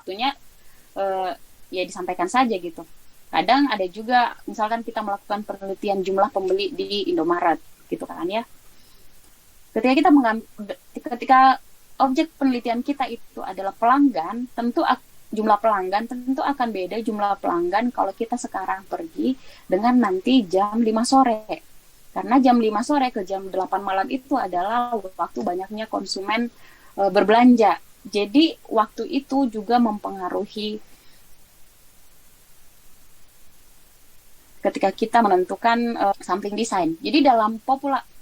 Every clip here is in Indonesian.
waktunya ya disampaikan saja gitu. Kadang ada juga misalkan kita melakukan penelitian jumlah pembeli di Indomaret gitu kan ya. Ketika objek penelitian kita itu adalah pelanggan, jumlah pelanggan tentu akan beda jumlah pelanggan kalau kita sekarang pergi dengan nanti jam 5 sore. Karena jam 5 sore ke jam 8 malam itu adalah waktu banyaknya konsumen berbelanja. Jadi waktu itu juga mempengaruhi ketika kita menentukan sampling design. Jadi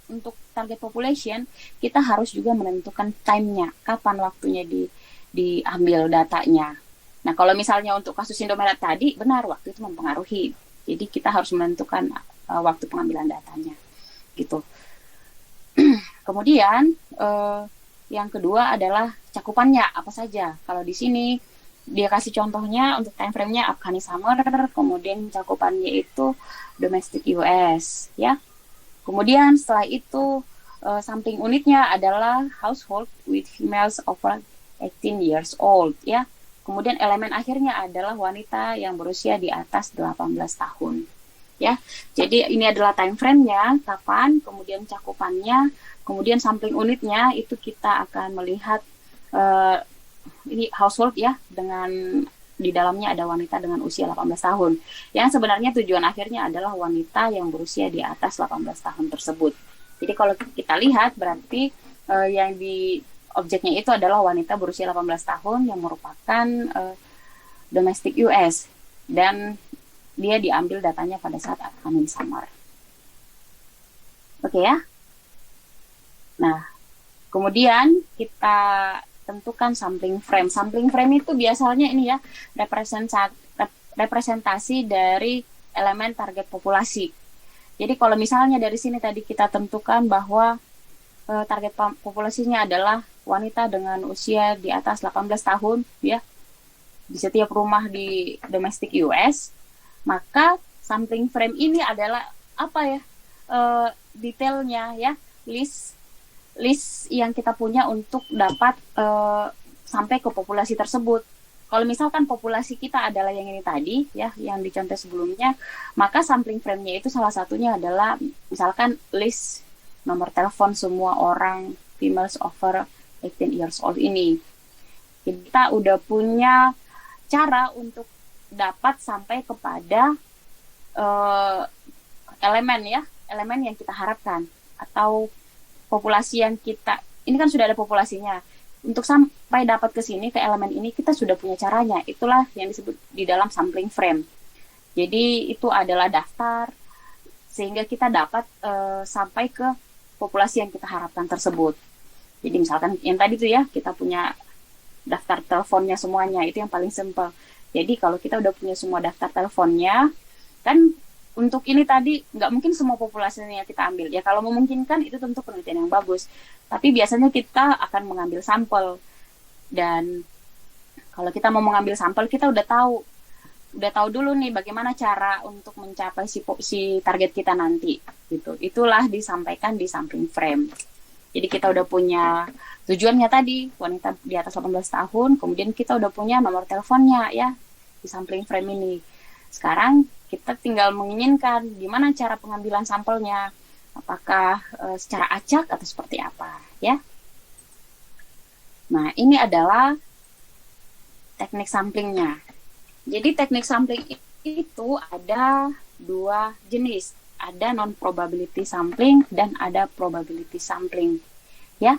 untuk target population, kita harus juga menentukan time-nya, kapan waktunya diambil datanya. Nah, kalau misalnya untuk kasus Indomaret tadi, benar waktu itu mempengaruhi. Jadi kita harus menentukan waktu pengambilan datanya, gitu. Kemudian yang kedua adalah cakupannya apa saja. Kalau di sini dia kasih contohnya untuk time frame-nya upcoming summer, kemudian cakupannya itu domestic US, ya. Kemudian setelah itu sampling unitnya adalah household with females over 18 years old, ya. Kemudian elemen akhirnya adalah wanita yang berusia di atas 18 tahun, ya. Jadi ini adalah time frame-nya, kapan, kemudian cakupannya, kemudian sampling unitnya itu kita akan melihat ini household ya, dengan di dalamnya ada wanita dengan usia 18 tahun. Yang sebenarnya tujuan akhirnya adalah wanita yang berusia di atas 18 tahun tersebut. Jadi kalau kita lihat berarti yang di objeknya itu adalah wanita berusia 18 tahun yang merupakan domestic US dan dia diambil datanya pada saat upcoming summer. Oke ya. Nah, kemudian kita tentukan sampling frame. Sampling frame itu biasanya ini ya, representasi dari elemen target populasi. Jadi kalau misalnya dari sini tadi kita tentukan bahwa target populasinya adalah wanita dengan usia di atas 18 tahun ya, di setiap rumah di domestic US, maka sampling frame ini adalah apa ya, detailnya ya, list yang kita punya untuk dapat sampai ke populasi tersebut. Kalau misalkan populasi kita adalah yang ini tadi ya, yang dicontoh sebelumnya, maka sampling frame-nya itu salah satunya adalah misalkan list nomor telepon semua orang females over 18 years old ini. Kita udah punya cara untuk dapat sampai kepada elemen yang kita harapkan atau populasi yang kita, ini kan sudah ada populasinya. Untuk sampai dapat ke sini, ke elemen ini, kita sudah punya caranya. Itulah yang disebut di dalam sampling frame. Jadi itu adalah daftar, sehingga kita dapat sampai ke populasi yang kita harapkan tersebut. Jadi misalkan yang tadi tuh ya, kita punya daftar teleponnya semuanya, itu yang paling simple. Jadi kalau kita udah punya semua daftar teleponnya, kan untuk ini tadi nggak mungkin semua populasinya kita ambil ya, kalau memungkinkan itu tentu penelitian yang bagus, tapi biasanya kita akan mengambil sampel, dan kalau kita mau mengambil sampel kita udah tahu dulu nih bagaimana cara untuk mencapai si target kita nanti gitu. Itulah disampaikan di sampling frame. Jadi kita udah punya tujuannya tadi, wanita di atas 18 tahun, kemudian kita udah punya nomor teleponnya ya di sampling frame ini. Sekarang kita tinggal menginginkan gimana cara pengambilan sampelnya, apakah secara acak atau seperti apa ya. Nah, ini adalah teknik samplingnya. Jadi teknik sampling itu ada dua jenis, ada non-probability sampling dan ada probability sampling ya.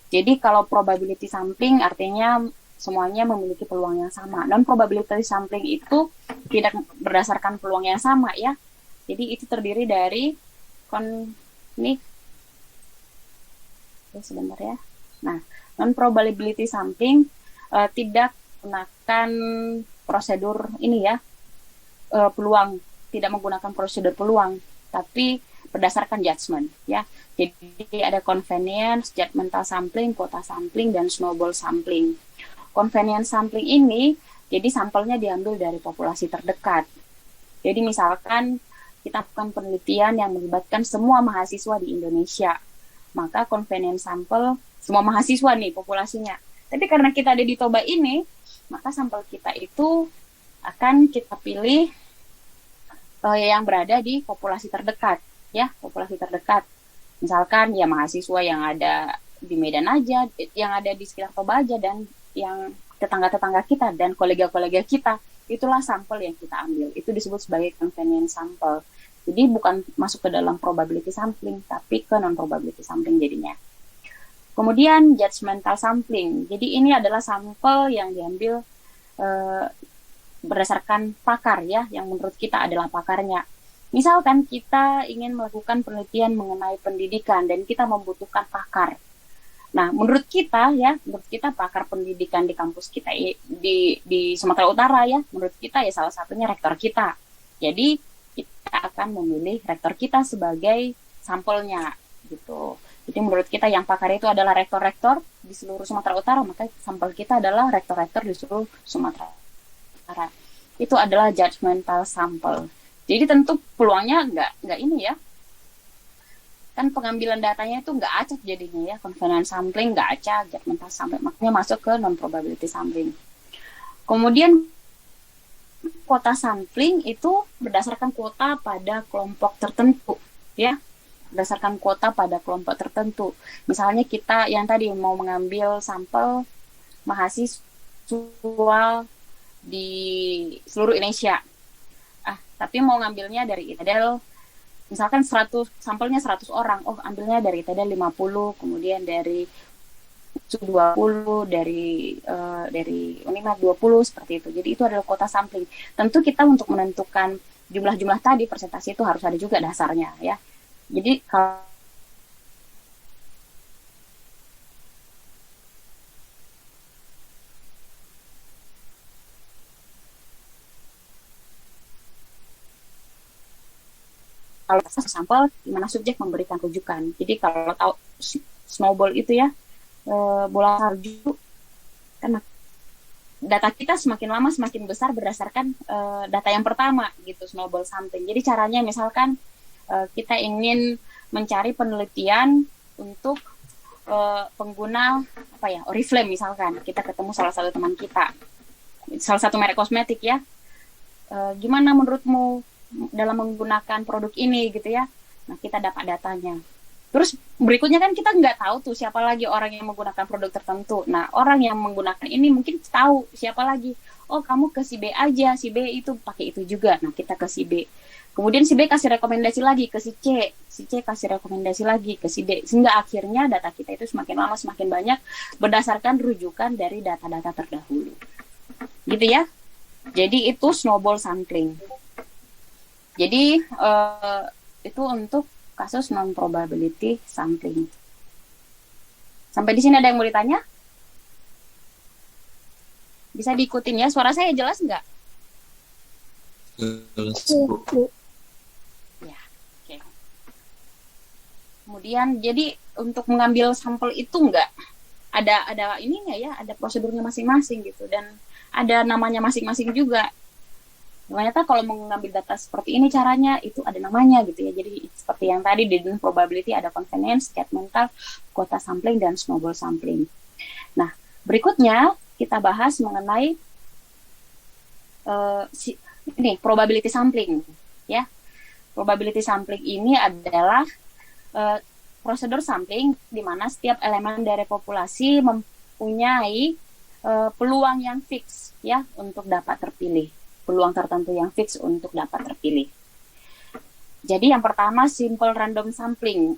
Jadi kalau probability sampling artinya semuanya memiliki peluang yang sama. Non-probability sampling itu tidak berdasarkan peluang yang sama ya. Jadi itu terdiri dari sebentar ya. Nah, non-probability sampling tidak menggunakan prosedur ini ya, peluang, tidak menggunakan prosedur peluang, tapi berdasarkan judgment ya. Jadi ada convenience, judgmental sampling, quota sampling, dan snowball sampling. Convenience sampling ini, jadi sampelnya diambil dari populasi terdekat. Jadi misalkan kita lakukan penelitian yang melibatkan semua mahasiswa di Indonesia, maka convenience sample, semua mahasiswa nih populasinya, Tapi karena kita ada di Toba ini, maka sampel kita itu akan kita pilih yang berada di populasi terdekat, ya, populasi terdekat. Misalkan ya mahasiswa yang ada di Medan aja, yang ada di sekitar Toba aja, dan yang tetangga-tetangga kita dan kolega-kolega kita, itulah sampel yang kita ambil. Itu disebut sebagai convenience sample. Jadi bukan masuk ke dalam probability sampling, tapi ke non-probability sampling jadinya. Kemudian judgmental sampling. Jadi ini adalah sampel yang diambil berdasarkan pakar, ya, yang menurut kita adalah pakarnya. Misalkan kita ingin melakukan penelitian mengenai pendidikan dan kita membutuhkan pakar. Nah, menurut kita pakar pendidikan di kampus kita di Sumatera Utara, ya, menurut kita ya salah satunya rektor kita. Jadi kita akan memilih rektor kita sebagai sampelnya, gitu. Jadi menurut kita yang pakar itu adalah rektor-rektor di seluruh Sumatera Utara, maka sampel kita adalah rektor-rektor di seluruh Sumatera Utara. Itu adalah judgmental sample. Jadi tentu peluangnya nggak ini, ya. Kan pengambilan datanya itu nggak acak jadinya, ya. Convenience sampling nggak acak, judgmental sampling makanya masuk ke non-probability sampling. Kemudian kuota sampling itu berdasarkan kuota pada kelompok tertentu, ya. Berdasarkan kuota pada kelompok tertentu. Misalnya kita yang tadi mau mengambil sampel mahasiswa di seluruh Indonesia. Tapi mau ngambilnya dari ITDL, misalkan 100, sampelnya 100 orang. Oh, ambilnya dari ITDL 50, kemudian dari 20, dari Unima 20, seperti itu. Jadi itu adalah kuota sampling. Tentu kita untuk menentukan jumlah-jumlah tadi, persentase itu harus ada juga dasarnya, ya. Jadi kalau sampel di mana subjek memberikan rujukan. Jadi kalau tahu snowball itu, ya, bola salju, kan data kita semakin lama semakin besar berdasarkan data yang pertama, gitu, snowball sampling. Jadi caranya misalkan kita ingin mencari penelitian untuk pengguna Oriflame, misalkan kita ketemu salah satu teman kita, salah satu merek kosmetik, ya, gimana menurutmu dalam menggunakan produk ini, gitu, ya. Nah, kita dapat datanya. Terus berikutnya kan kita nggak tahu tuh siapa lagi orang yang menggunakan produk tertentu. Nah, orang yang menggunakan ini mungkin tahu siapa lagi. Oh, kamu ke si B aja, si B itu pakai itu juga. Nah, kita ke si B. Kemudian si B kasih rekomendasi lagi ke si C kasih rekomendasi lagi ke si D. Sehingga akhirnya data kita itu semakin lama semakin banyak berdasarkan rujukan dari data-data terdahulu. Gitu, ya. Jadi itu snowball sampling. Jadi itu untuk kasus non-probability sampling. Sampai di sini ada yang mau ditanya? Bisa diikutin, ya? Suara saya jelas nggak? Jelas, Bu. Ya, oke. Kemudian, jadi untuk mengambil sampel itu nggak ada ininya, ya, ada prosedurnya masing-masing, gitu, dan ada namanya masing-masing juga. Ternyata kalau mengambil data seperti ini caranya itu ada namanya, gitu, ya. Jadi seperti yang tadi di probability ada convenience, judgmental, kuota sampling, dan snowball sampling. Nah, berikutnya kita bahas mengenai ini probability sampling, ya. Probability sampling ini adalah prosedur sampling di mana setiap elemen dari populasi mempunyai peluang yang fix, ya, untuk dapat terpilih. Peluang tertentu yang fix untuk dapat terpilih. Jadi yang pertama simple random sampling.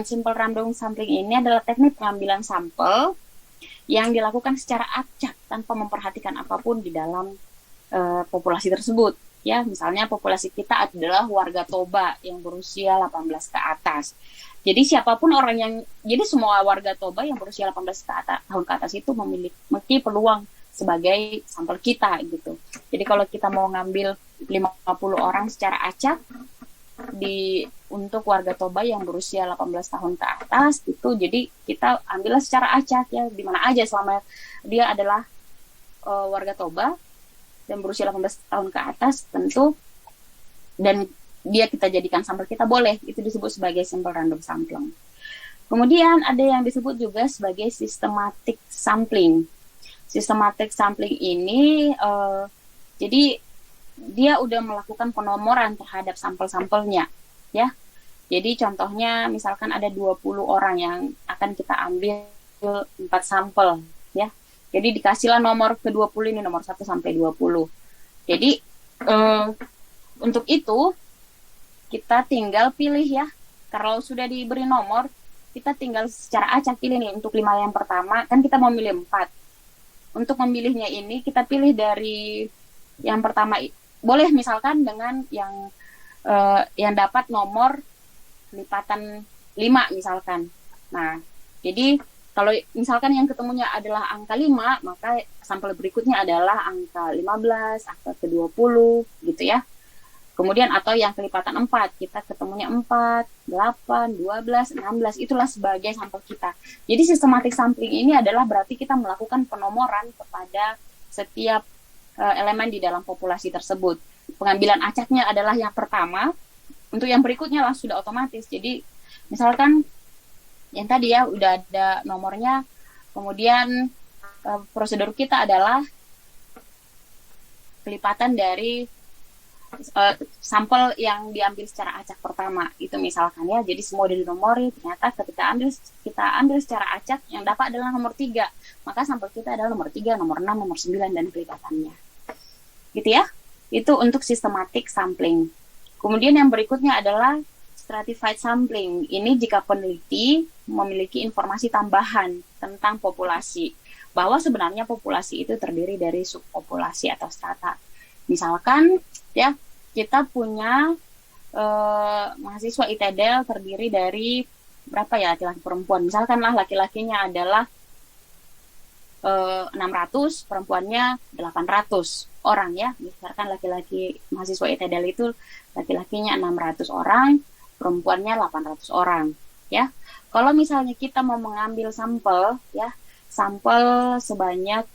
Simple random sampling ini adalah teknik pengambilan sampel yang dilakukan secara acak tanpa memperhatikan apapun di dalam populasi tersebut. Ya, misalnya populasi kita adalah warga Toba yang berusia 18 ke atas. Jadi siapapun jadi semua warga Toba yang berusia 18 tahun ke atas itu memiliki peluang sebagai sampel kita, gitu. Jadi kalau kita mau ngambil 50 orang secara acak untuk warga Toba yang berusia 18 tahun ke atas, itu jadi kita ambillah secara acak, ya, di mana aja selama dia adalah warga Toba dan berusia 18 tahun ke atas tentu, dan dia kita jadikan sampel kita, boleh. Itu disebut sebagai simple random sampling. Kemudian ada yang disebut juga sebagai systematic sampling. Systematic sampling ini jadi dia udah melakukan penomoran terhadap sampel-sampelnya, ya. Jadi contohnya misalkan ada 20 orang yang akan kita ambil 4 sampel, ya. Jadi dikasihlah nomor ke-20 ini, nomor 1 sampai 20. Jadi untuk itu kita tinggal pilih ya. Kalau sudah diberi nomor, kita tinggal secara acak pilih nih untuk 5 yang pertama, kan kita mau milih 4. Untuk memilihnya ini kita pilih dari yang pertama, boleh misalkan dengan yang dapat nomor lipatan 5 misalkan. Nah, jadi kalau misalkan yang ketemunya adalah angka 5, maka sampel berikutnya adalah angka 15, angka ke-20 gitu ya. Kemudian atau yang kelipatan 4, kita ketemunya 4, 8, 12, 16, itulah sebagai sampel kita. Jadi systematic sampling ini adalah berarti kita melakukan penomoran kepada setiap elemen di dalam populasi tersebut. Pengambilan acaknya adalah yang pertama, untuk yang berikutnya lah sudah otomatis. Jadi misalkan yang tadi ya udah ada nomornya, kemudian prosedur kita adalah kelipatan dari sampel yang diambil secara acak pertama itu misalkan ya. Jadi semua udah dinomori, ternyata ketika kita ambil secara acak yang dapat adalah nomor 3, maka sampel kita adalah nomor 3, nomor 6, nomor 9 dan kelipatannya gitu ya. Itu untuk systematic sampling. Kemudian yang berikutnya adalah stratified sampling. Ini jika peneliti memiliki informasi tambahan tentang populasi, bahwa sebenarnya populasi itu terdiri dari subpopulasi atau strata. Misalkan ya kita punya mahasiswa ITDL terdiri dari berapa ya laki-laki perempuan. Misalkan lah laki-lakinya adalah 600, perempuannya 800 orang ya. Misalkan laki-laki mahasiswa ITDL itu laki-lakinya 600 orang, perempuannya 800 orang ya. Kalau misalnya kita mau mengambil sampel ya, sampel sebanyak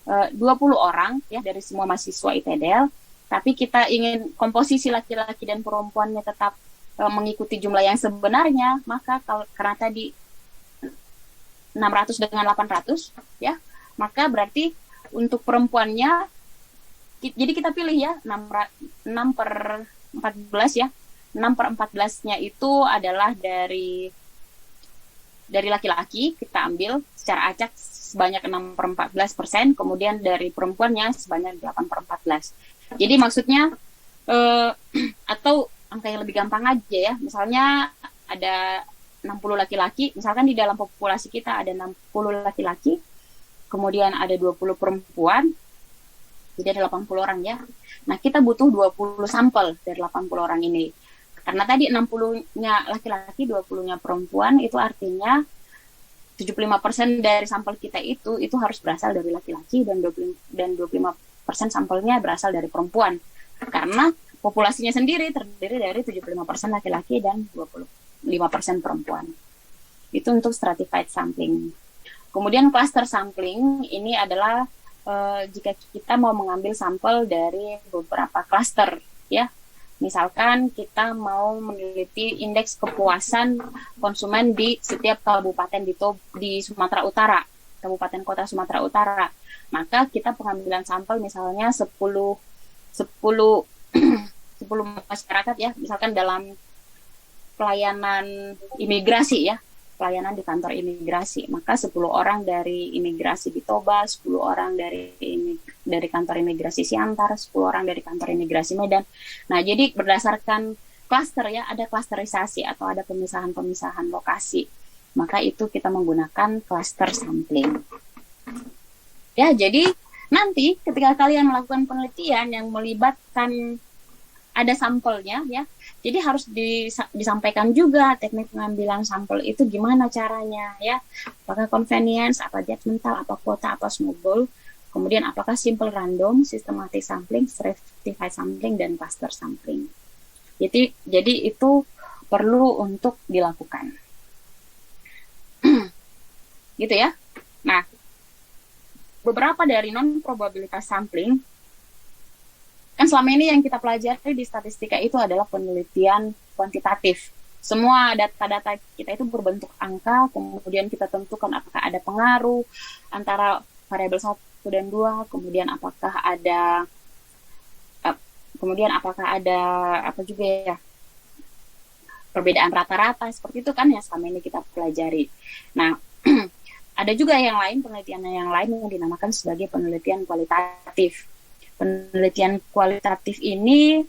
20 orang ya dari semua mahasiswa ITDL, tapi kita ingin komposisi laki-laki dan perempuannya tetap mengikuti jumlah yang sebenarnya, maka karena tadi 600 dengan 800 ya, maka berarti untuk perempuannya, jadi kita pilih ya 6 per 14 ya, 6 per 14-nya itu adalah dari laki-laki, kita ambil secara acak sebanyak 6 per 14%, kemudian dari perempuannya sebanyak 8 per 14. Jadi maksudnya, atau angka yang lebih gampang aja ya, misalnya ada 60 laki-laki, misalkan di dalam populasi kita ada 60 laki-laki, kemudian ada 20 perempuan, jadi ada 80 orang ya. Nah, kita butuh 20 sampel dari 80 orang ini. Karena tadi 60-nya laki-laki, 20-nya perempuan, itu artinya 75% dari sampel kita itu harus berasal dari laki-laki dan 25% sampelnya berasal dari perempuan. Karena populasinya sendiri terdiri dari 75% laki-laki dan 25% perempuan. Itu untuk stratified sampling. Kemudian cluster sampling ini adalah jika kita mau mengambil sampel dari beberapa cluster ya. Misalkan kita mau meneliti indeks kepuasan konsumen di setiap kabupaten di Sumatera Utara, kabupaten kota Sumatera Utara. Maka kita pengambilan sampel misalnya 10 masyarakat ya, misalkan dalam pelayanan imigrasi ya, pelayanan di kantor imigrasi, maka 10 orang dari imigrasi di Toba, 10 orang dari kantor imigrasi Siantar, 10 orang dari kantor imigrasi Medan. Nah, jadi berdasarkan klaster ya, ada klasterisasi atau ada pemisahan-pemisahan lokasi. Maka itu kita menggunakan cluster sampling. Ya, jadi nanti ketika kalian melakukan penelitian yang melibatkan ada sampelnya ya, jadi harus disampaikan juga teknik pengambilan sampel itu gimana caranya ya, apakah convenience, apa judgmental, apa kuota, apa snowball, kemudian apakah simple random, systematic sampling, stratified sampling, dan cluster sampling. Jadi itu perlu untuk dilakukan gitu ya. Nah, beberapa dari non-probabilitas sampling, kan selama ini yang kita pelajari di statistika itu adalah penelitian kuantitatif semua data-data kita itu berbentuk angka, kemudian kita tentukan apakah ada pengaruh antara variabel 1 dan 2, kemudian apakah ada apa juga ya, perbedaan rata-rata, seperti itu kan yang selama ini kita pelajari. Nah, ada juga penelitian yang lain yang dinamakan sebagai penelitian kualitatif. Penelitian kualitatif ini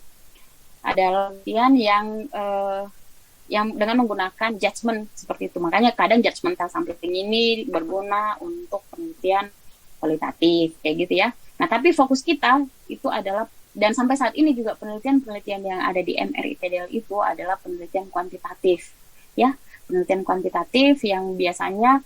adalah penelitian yang dengan menggunakan judgment seperti itu. Makanya kadang judgmental sampling ini berguna untuk penelitian kualitatif, kayak gitu ya. Nah, tapi fokus kita itu adalah, dan sampai saat ini juga penelitian-penelitian yang ada di MRIPDL itu adalah penelitian kuantitatif, ya, penelitian kuantitatif yang biasanya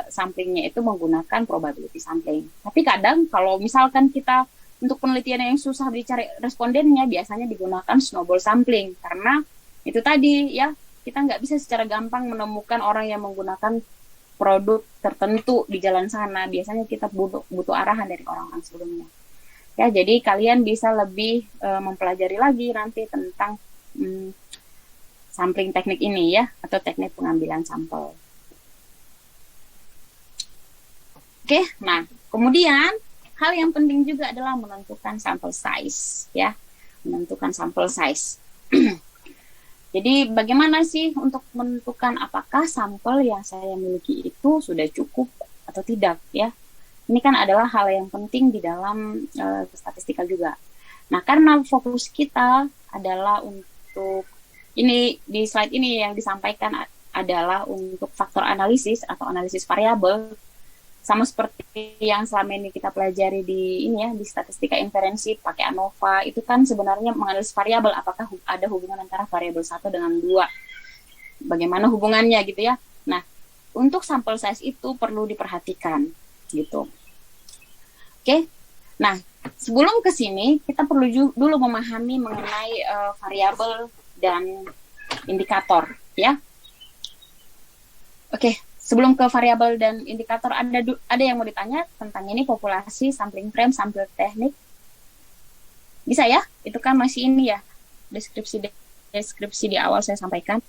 samplingnya itu menggunakan probability sampling. Tapi kadang kalau misalkan kita untuk penelitian yang susah dicari respondennya, biasanya digunakan snowball sampling, karena itu tadi ya, kita nggak bisa secara gampang menemukan orang yang menggunakan produk tertentu di jalan sana. Biasanya kita butuh arahan dari orang-orang sebelumnya. Ya, jadi kalian bisa lebih mempelajari lagi nanti tentang sampling teknik ini ya, atau teknik pengambilan sampel. Oke, nah kemudian hal yang penting juga adalah menentukan sampel size ya, menentukan sampel size. Jadi bagaimana sih untuk menentukan apakah sampel yang saya miliki itu sudah cukup atau tidak ya? Ini kan adalah hal yang penting di dalam statistika juga. Nah, karena fokus kita adalah untuk, ini di slide ini yang disampaikan adalah untuk faktor analisis atau analisis variabel, sama seperti yang selama ini kita pelajari di statistika inferensi pakai ANOVA, itu kan sebenarnya menganalisis variabel, apakah ada hubungan antara variabel 1 dengan 2. Bagaimana hubungannya gitu ya. Nah, untuk sampel size itu perlu diperhatikan gitu. Oke, nah sebelum ke sini kita perlu dulu memahami mengenai variabel dan indikator ya. Oke, sebelum ke variabel dan indikator, ada yang mau ditanya tentang ini, populasi, sampling frame, sampel teknik? Bisa ya? Itu kan masih ini ya, deskripsi di awal saya sampaikan.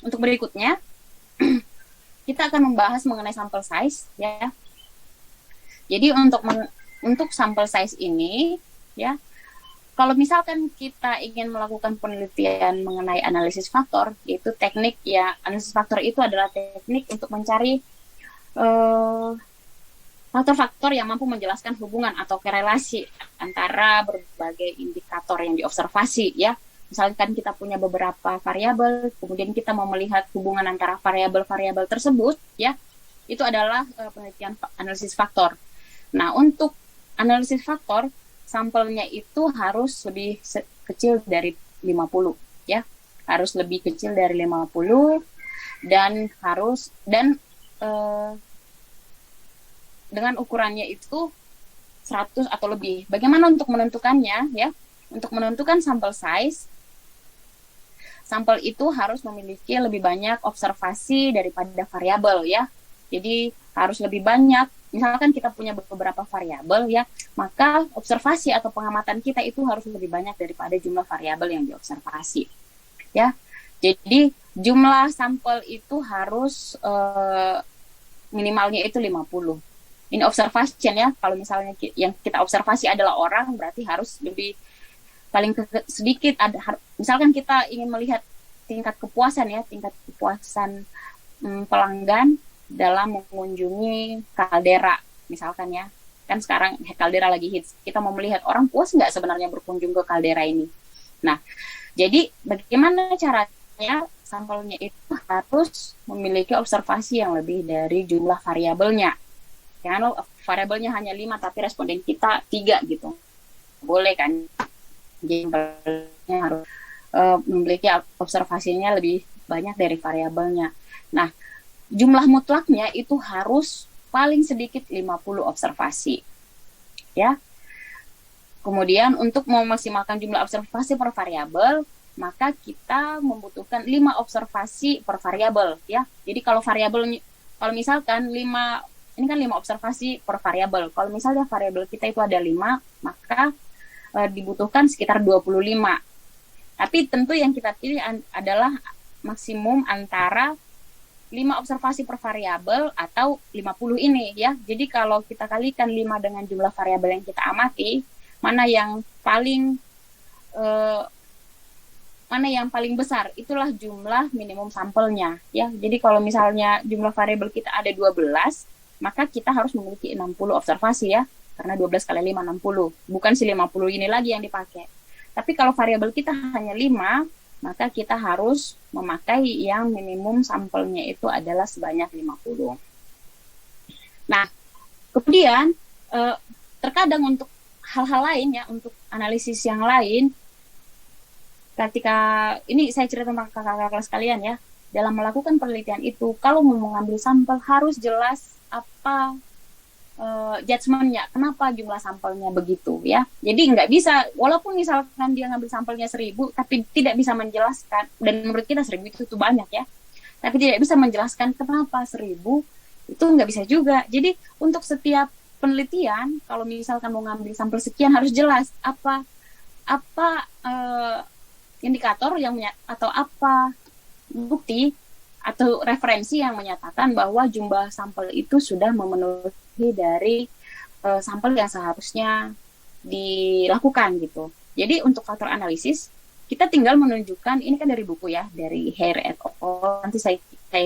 Untuk berikutnya kita akan membahas mengenai sampel size ya. Jadi untuk sampel size ini ya, kalau misalkan kita ingin melakukan penelitian mengenai analisis faktor, yaitu teknik ya, analisis faktor itu adalah teknik untuk mencari faktor-faktor yang mampu menjelaskan hubungan atau korelasi antara berbagai indikator yang diobservasi ya. Misalkan kita punya beberapa variabel, kemudian kita mau melihat hubungan antara variabel-variabel tersebut ya, itu adalah penelitian analisis faktor. Nah, untuk analisis faktor, sampelnya itu harus lebih kecil dari 50 ya. Harus lebih kecil dari 50 dan dengan ukurannya itu 100 atau lebih. Bagaimana untuk menentukannya ya? Untuk menentukan sampel size, sampel itu harus memiliki lebih banyak observasi daripada variabel ya. Jadi harus lebih banyak. Misalkan kita punya beberapa variabel ya, maka observasi atau pengamatan kita itu harus lebih banyak daripada jumlah variabel yang diobservasi. Ya. Jadi jumlah sampel itu harus minimalnya itu 50. Ini observation ya. Kalau misalnya yang kita observasi adalah orang, berarti harus lebih paling sedikit ada. Misalkan kita ingin melihat tingkat kepuasan pelanggan dalam mengunjungi kaldera misalkan ya, kan sekarang kaldera lagi hits, kita mau melihat orang puas nggak sebenarnya berkunjung ke kaldera ini. Nah, jadi bagaimana caranya? Sampelnya itu harus memiliki observasi yang lebih dari jumlah variabelnya. Jangan variabelnya hanya 5 tapi responden kita 3 gitu, boleh kan? Jadi harus memiliki observasinya lebih banyak dari variabelnya. Nah, jumlah mutlaknya itu harus paling sedikit 50 observasi. Ya. Kemudian untuk memaksimalkan jumlah observasi per variabel, maka kita membutuhkan 5 observasi per variabel ya. Jadi kalau misalkan 5, ini kan 5 observasi per variabel. Kalau misalnya variabel kita itu ada 5, maka dibutuhkan sekitar 25. Tapi tentu yang kita pilih adalah maksimum antara 5 observasi per variabel atau 50 ini ya. Jadi kalau kita kalikan 5 dengan jumlah variabel yang kita amati, mana yang paling besar, itulah jumlah minimum sampelnya ya. Jadi kalau misalnya jumlah variabel kita ada 12, maka kita harus memiliki 60 observasi ya. Karena 12 kali 5, 60. Bukan si 50 ini lagi yang dipakai. Tapi kalau variabel kita hanya 5, maka kita harus memakai yang minimum sampelnya itu adalah sebanyak 50. Nah, kemudian terkadang untuk hal-hal lain ya, untuk analisis yang lain, ketika ini saya cerita tentang kakak-kakak kelas kalian ya, dalam melakukan penelitian itu, kalau mau mengambil sampel harus jelas apa judgement-nya, kenapa jumlah sampelnya begitu ya. Jadi nggak bisa, walaupun misalkan dia ngambil sampelnya 1000, tapi tidak bisa menjelaskan, dan menurut kita 1000 itu banyak ya, tapi tidak bisa menjelaskan kenapa 1000, itu nggak bisa juga. Jadi untuk setiap penelitian, kalau misalkan mau ngambil sampel sekian harus jelas apa indikator yang atau apa bukti atau referensi yang menyatakan bahwa jumlah sampel itu sudah memenuhi dari sampel yang seharusnya dilakukan gitu. Jadi untuk faktor analisis kita tinggal menunjukkan, ini kan dari buku ya, dari Hare et al. Nanti saya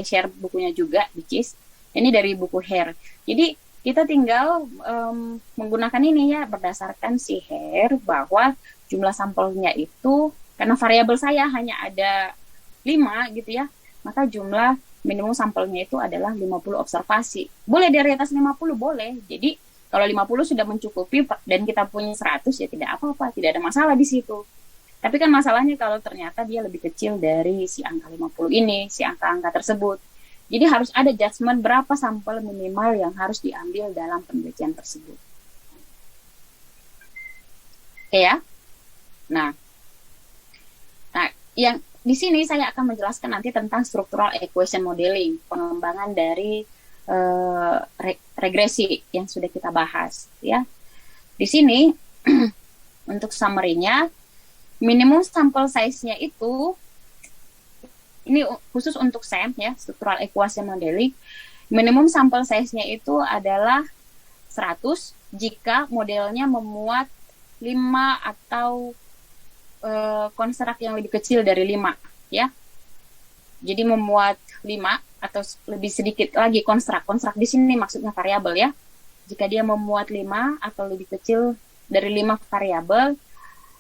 share bukunya juga, which is ini dari buku Hare. Jadi kita tinggal menggunakan ini ya, berdasarkan si Hare bahwa jumlah sampelnya itu, karena variabel saya hanya ada 5 gitu ya, maka jumlah minimum sampelnya itu adalah 50 observasi. Boleh dari atas 50, boleh. Jadi kalau 50 sudah mencukupi dan kita punya 100 ya tidak apa-apa, tidak ada masalah di situ. Tapi kan masalahnya kalau ternyata dia lebih kecil dari si angka 50 ini, si angka-angka tersebut. Jadi harus ada judgement berapa sampel minimal yang harus diambil dalam penelitian tersebut. Oke ya? Nah, yang di sini saya akan menjelaskan nanti tentang structural equation modeling, pengembangan dari regresi yang sudah kita bahas ya. Di sini untuk summary-nya, minimum sample size-nya itu, ini khusus untuk SEM ya, structural equation modeling, minimum sample size-nya itu adalah 100 jika modelnya memuat 5 atau konstruk yang lebih kecil dari 5 ya. Jadi memuat 5 atau lebih sedikit lagi konstruk di sini maksudnya variabel ya. Jika dia memuat 5 atau lebih kecil dari 5 variabel,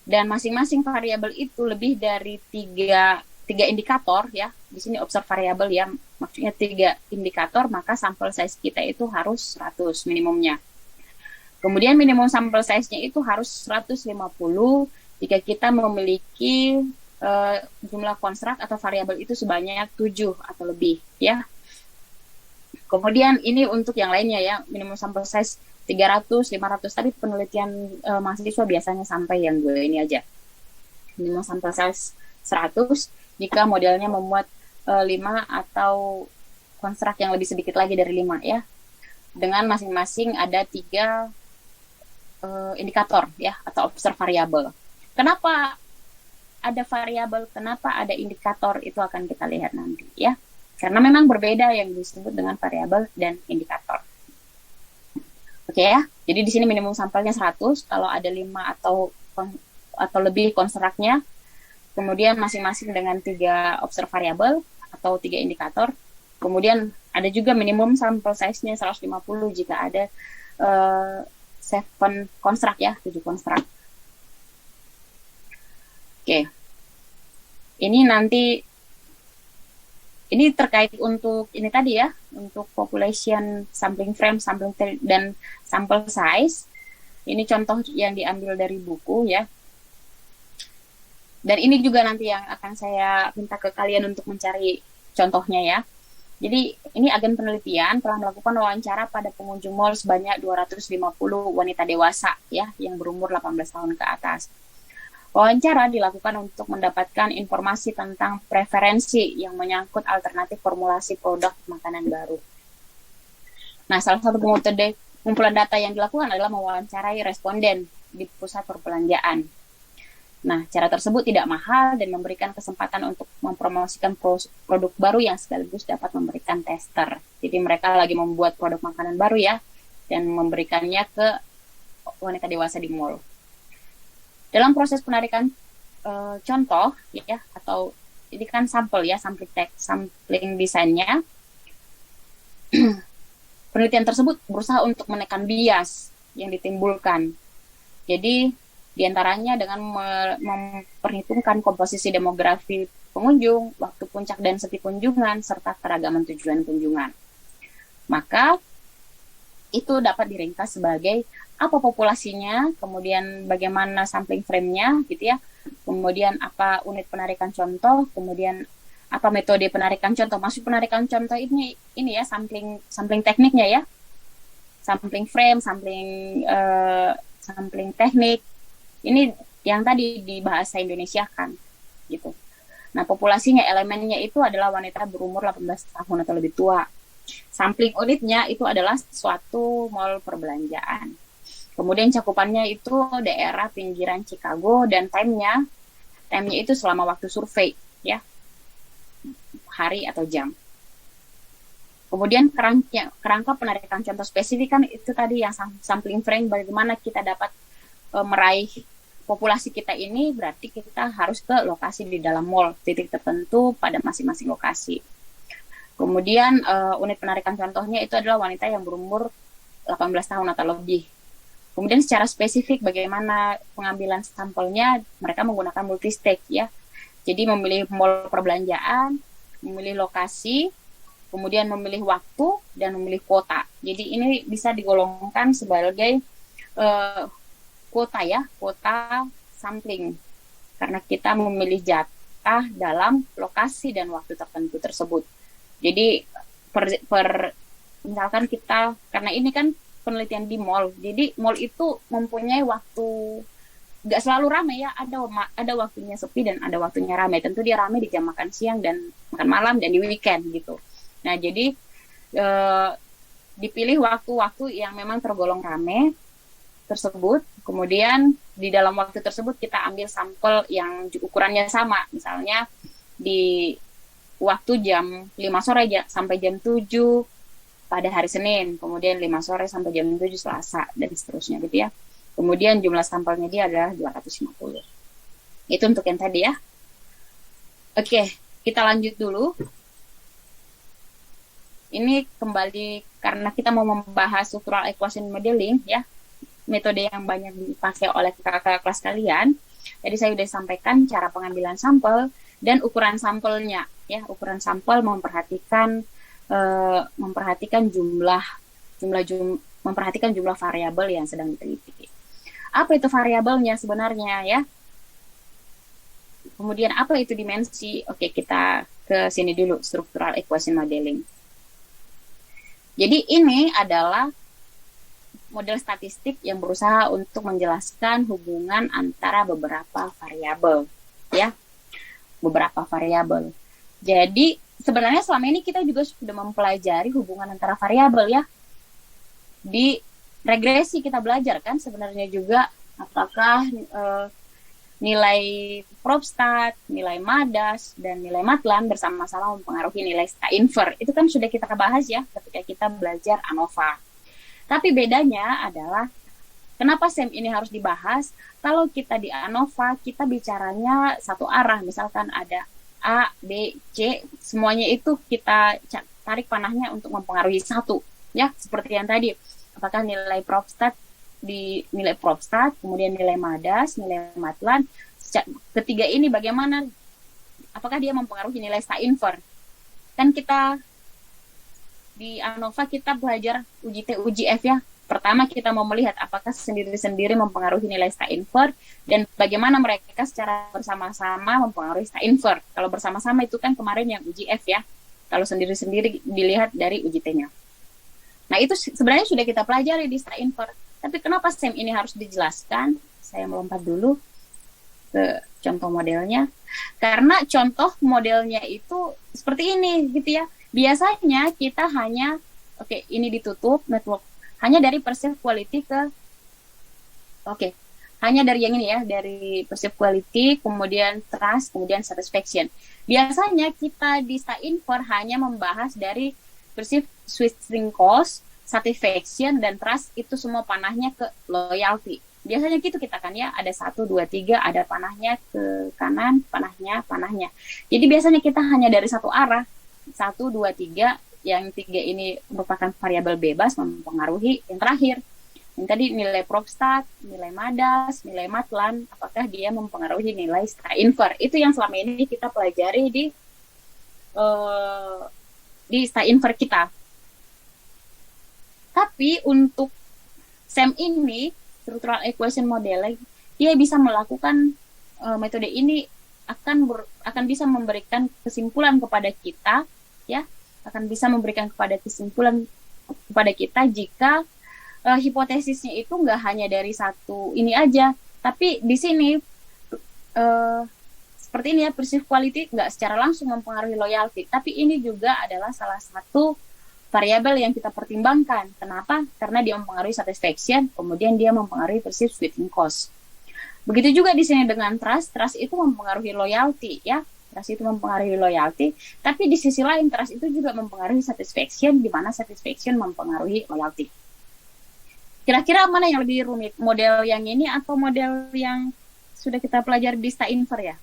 dan masing-masing variabel itu lebih dari 3 indikator ya. Di sini observe variabel ya, maksudnya 3 indikator, maka sample size kita itu harus 100 minimumnya. Kemudian minimum sample size-nya itu harus 150 jika kita memiliki jumlah konstruk atau variabel itu sebanyak 7 atau lebih ya. Kemudian ini untuk yang lainnya ya, minimum sample size 300, 500, tapi penelitian mahasiswa biasanya sampai yang gue ini aja. Minimum sample size 100 jika modelnya memuat 5 atau konstruk yang lebih sedikit lagi dari 5 ya. Dengan masing-masing ada 3 indikator ya, atau observe variabel. Kenapa ada variabel, kenapa ada indikator, itu akan kita lihat nanti ya. Karena memang berbeda yang disebut dengan variabel dan indikator. Oke ya. Jadi di sini minimum sampelnya 100 kalau ada 5 atau lebih konstruknya. Kemudian masing-masing dengan 3 observe variabel atau 3 indikator. Kemudian ada juga minimum sampel size-nya 150 jika ada 7 konstruk ya, 7 konstruk. Oke. Ini nanti, ini terkait untuk ini tadi ya, untuk population, sampling frame, sampling dan sample size. Ini contoh yang diambil dari buku ya. Dan ini juga nanti yang akan saya minta ke kalian untuk mencari contohnya ya. Jadi ini agen penelitian telah melakukan wawancara pada pengunjung mall sebanyak 250 wanita dewasa ya, yang berumur 18 tahun ke atas. Wawancara dilakukan untuk mendapatkan informasi tentang preferensi yang menyangkut alternatif formulasi produk makanan baru. Nah, salah satu metode pengumpulan data yang dilakukan adalah mewawancarai responden di pusat perbelanjaan. Nah, cara tersebut tidak mahal dan memberikan kesempatan untuk mempromosikan produk baru yang sekaligus dapat memberikan tester. Jadi mereka lagi membuat produk makanan baru ya, dan memberikannya ke wanita dewasa di mall. Dalam proses penarikan contoh ya, atau ini kan sampel ya, sampling desainnya, penelitian tersebut berusaha untuk menekan bias yang ditimbulkan. Jadi diantaranya dengan memperhitungkan komposisi demografi pengunjung, waktu puncak dan sepi kunjungan, serta keragaman tujuan kunjungan. Maka itu dapat diringkas sebagai apa populasinya, kemudian bagaimana sampling frame-nya gitu ya, kemudian apa unit penarikan contoh, kemudian apa metode penarikan contoh. Maksud penarikan contoh ini ya sampling tekniknya ya, sampling frame, sampling teknik. Ini yang tadi di bahasa Indonesia kan gitu. Nah, populasinya, elemennya itu adalah wanita berumur 18 tahun atau lebih tua. Sampling unitnya itu adalah suatu mall perbelanjaan. Kemudian cakupannya itu daerah pinggiran Chicago, dan time-nya itu selama waktu survei ya, hari atau jam. Kemudian kerangka penarikan contoh spesifik kan itu tadi yang sampling frame, bagaimana kita dapat meraih populasi kita ini, berarti kita harus ke lokasi di dalam mall, titik tertentu pada masing-masing lokasi. Kemudian unit penarikan contohnya itu adalah wanita yang berumur 18 tahun atau lebih. Kemudian secara spesifik bagaimana pengambilan sampelnya, mereka menggunakan multistage ya. Jadi memilih mall perbelanjaan, memilih lokasi, kemudian memilih waktu, dan memilih kuota. Jadi ini bisa digolongkan sebagai kuota ya, kuota sampling. Karena kita memilih jatah dalam lokasi dan waktu tertentu tersebut. Jadi misalkan kita, karena ini kan penelitian di mall, jadi mall itu mempunyai waktu, nggak selalu ramai ya, ada waktunya sepi dan ada waktunya ramai. Tentu dia ramai di jam makan siang dan makan malam dan di weekend gitu. Nah jadi dipilih waktu-waktu yang memang tergolong ramai tersebut, kemudian di dalam waktu tersebut kita ambil sampel yang ukurannya sama, misalnya di waktu jam 5 sore sampai jam 7 pada hari Senin, kemudian 5 sore sampai jam 7 Selasa, dan seterusnya gitu ya. Kemudian jumlah sampelnya dia adalah 250. Itu untuk yang tadi ya. Oke, kita lanjut dulu. Ini kembali karena kita mau membahas structural equation modeling ya, metode yang banyak dipakai oleh kakak kelas kalian. Jadi saya sudah sampaikan cara pengambilan sampel dan ukuran sampelnya ya. Ukuran sampel memperhatikan jumlah variabel yang sedang diteliti. Apa itu variabelnya sebenarnya ya? Kemudian apa itu dimensi? Oke, kita ke sini dulu, structural equation modeling. Jadi ini adalah model statistik yang berusaha untuk menjelaskan hubungan antara beberapa variabel, ya, beberapa variabel. Jadi sebenarnya selama ini kita juga sudah mempelajari hubungan antara variabel ya. Di regresi kita belajar kan sebenarnya juga apakah nilai Probstat, nilai Madas, dan nilai Matlab bersama-sama mempengaruhi nilai Stainver. Itu kan sudah kita bahas ya ketika kita belajar ANOVA. Tapi bedanya adalah kenapa SEM ini harus dibahas? Kalau kita di ANOVA, kita bicaranya satu arah. Misalkan ada A, B, C, semuanya itu kita tarik panahnya untuk mempengaruhi satu. Ya, seperti yang tadi. Apakah nilai Probstat, kemudian nilai Madas, nilai Matlab. Ketiga ini bagaimana? Apakah dia mempengaruhi nilai Stainver? Kan kita di ANOVA kita belajar uji T, uji F ya. Pertama kita mau melihat apakah sendiri-sendiri mempengaruhi nilai Stainver dan bagaimana mereka secara bersama-sama mempengaruhi Stainver. Kalau bersama-sama itu kan kemarin yang uji F ya. Kalau sendiri-sendiri dilihat dari uji T-nya. Nah itu sebenarnya sudah kita pelajari di Stainver. Tapi kenapa SEM ini harus dijelaskan? Saya melompat dulu ke contoh modelnya. Karena contoh modelnya itu seperti ini gitu ya. Biasanya kita hanya, ini ditutup network, hanya dari perceived quality ke, Hanya dari yang ini ya, dari perceived quality, kemudian trust, kemudian satisfaction. Biasanya kita di Stainfor hanya membahas dari perceived switching cost, satisfaction, dan trust, itu semua panahnya ke loyalty. Biasanya gitu kita kan ya, ada 1, 2, 3, ada panahnya ke kanan, panahnya. Jadi biasanya kita hanya dari satu arah, 1, 2, 3, yang 3 ini merupakan variabel bebas mempengaruhi yang terakhir. Yang tadi nilai Probstat, nilai Madas, nilai Matlan, apakah dia mempengaruhi nilai Stainfor. Itu yang selama ini kita pelajari di Stainfor kita. Tapi untuk SEM ini, Structural Equation Modeling, dia bisa melakukan metode ini akan bisa memberikan kesimpulan kepada kita, ya, akan bisa memberikan kesimpulan kepada kita jika hipotesisnya itu nggak hanya dari satu ini aja, tapi di sini seperti ini ya, perceived quality nggak secara langsung mempengaruhi loyalty, tapi ini juga adalah salah satu variabel yang kita pertimbangkan. Kenapa? Karena dia mempengaruhi satisfaction, kemudian dia mempengaruhi perceived switching cost. Begitu juga di sini dengan trust itu mempengaruhi loyalty ya. Trust itu mempengaruhi loyalty, tapi di sisi lain trust itu juga mempengaruhi satisfaction, di mana satisfaction mempengaruhi loyalty. Kira-kira mana yang lebih rumit? Model yang ini atau model yang sudah kita pelajari di Stainfor ya?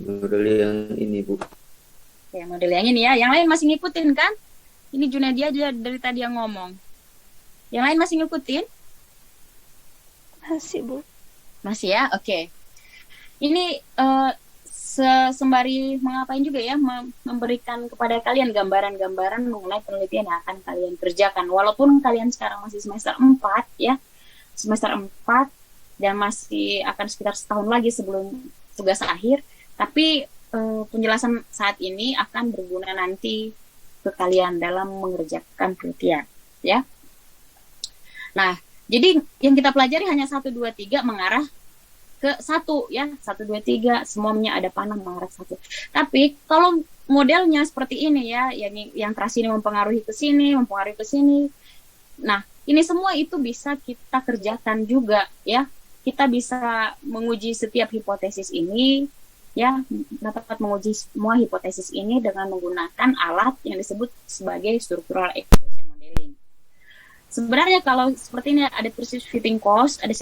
Model yang ini, Bu. Ya, model yang ini ya. Yang lain masih ngikutin kan? Ini Junadia aja dari tadi yang ngomong. Yang lain masih ngikutin? Masih, Bu. Masih ya? Oke. Ini sembari mengapain juga ya, memberikan kepada kalian gambaran-gambaran mengenai penelitian yang akan kalian kerjakan. Walaupun kalian sekarang masih semester 4 ya, semester 4 dan masih akan sekitar setahun lagi sebelum tugas akhir, tapi penjelasan saat ini akan berguna nanti ke kalian dalam mengerjakan penelitian ya. Nah, jadi yang kita pelajari hanya 1, 2, 3 mengarah ke 1 ya, 1, 2, 3 semuanya ada panah mengarah 1. Tapi kalau modelnya seperti ini ya, yang trust ini mempengaruhi ke sini, nah ini semua itu bisa kita kerjakan juga ya. Kita bisa menguji setiap hipotesis ini ya, dapat menguji semua hipotesis ini dengan menggunakan alat yang disebut sebagai structural equation modeling. Sebenarnya kalau seperti ini ada perceived switching cost, ada